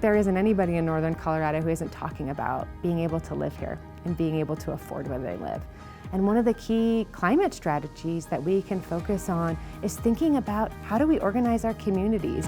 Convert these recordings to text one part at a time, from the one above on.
there isn't anybody in northern Colorado who isn't talking about being able to live here and being able to afford where they live. And one of the key climate strategies that we can focus on is thinking about how do we organize our communities.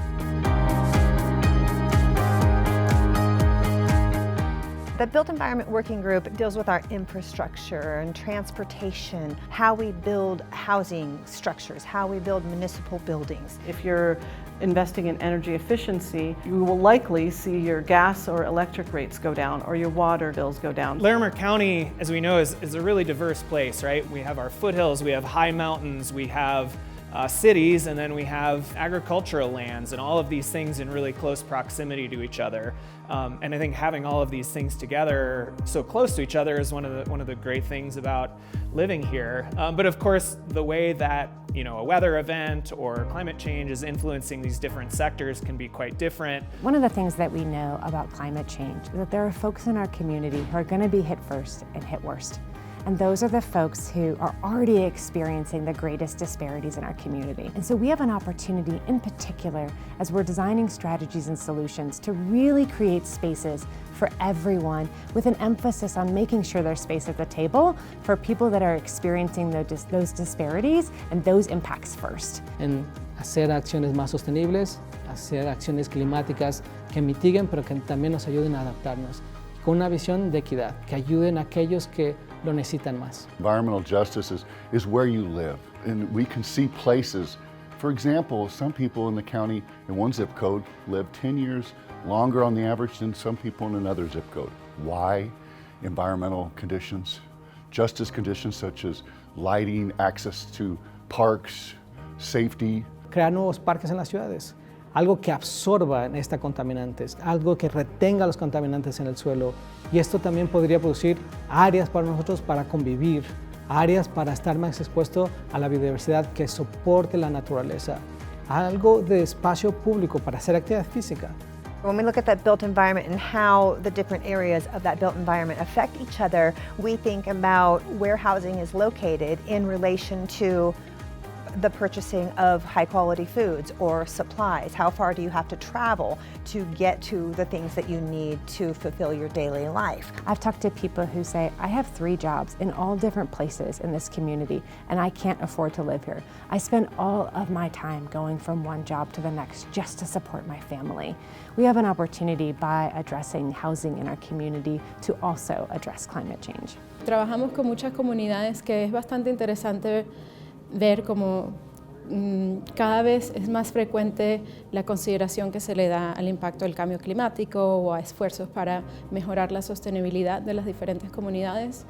The Built Environment Working Group deals with our infrastructure and transportation, how we build housing structures, how we build municipal buildings. If you're investing in energy efficiency, you will likely see your gas or electric rates go down or your water bills go down. Larimer County, as we know, is a really diverse place, right? We have our foothills, we have high mountains, we have cities, and then we have agricultural lands, and all of these things in really close proximity to each other. And I think having all of these things together so close to each other is one of the great things about living here. But of course, the way that a weather event or climate change is influencing these different sectors can be quite different. One of the things that we know about climate change is that there are folks in our community who are going to be hit first and hit worst. And those are the folks who are already experiencing the greatest disparities in our community. And so we have an opportunity in particular, as we're designing strategies and solutions, to really create spaces for everyone with an emphasis on making sure there's space at the table for people that are experiencing those disparities and those impacts first. En hacer acciones más sostenibles, hacer acciones climáticas que mitiguen pero que también nos ayuden a adaptarnos, con una visión de equidad, que ayuden a aquellos que lo necesitan más. Environmental justice is where you live, and we can see places. For example, some people in the county in one zip code live 10 years longer on the average than some people in another zip code. Why? Environmental conditions, justice conditions such as lighting, access to parks, safety. Crear nuevos parques en las ciudades, algo que absorba esta contaminantes, algo que retenga los contaminantes en el suelo. Y esto también podría producir áreas para nosotros para convivir, áreas para estar más expuesto a la biodiversidad que soporte la naturaleza, algo de espacio público para hacer actividad física. When we look at that built environment and how the different areas of that built environment affect each other, we think about where housing is located in relation to the purchasing of high quality foods or supplies. How far do you have to travel to get to the things that you need to fulfill your daily life? I've talked to people who say, I have 3 jobs in all different places in this community and I can't afford to live here. I spend all of my time going from one job to the next just to support my family. We have an opportunity by addressing housing in our community to also address climate change. Trabajamos con muchas comunidades que es bastante interesante ver cómo cada vez es más frecuente la consideración que se le da al impacto del cambio climático o a esfuerzos para mejorar la sostenibilidad de las diferentes comunidades.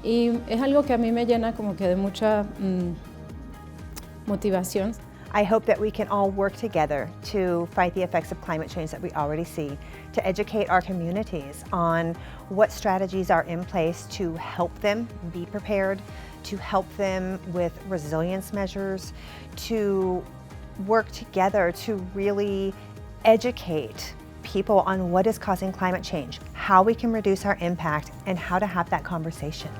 Y es algo que a mí me llena como que de mucha motivación. I hope that we can all work together to fight the effects of climate change that we already see, to educate our communities on what strategies are in place to help them be prepared, to help them with resilience measures, to work together to really educate people on what is causing climate change, how we can reduce our impact, and how to have that conversation.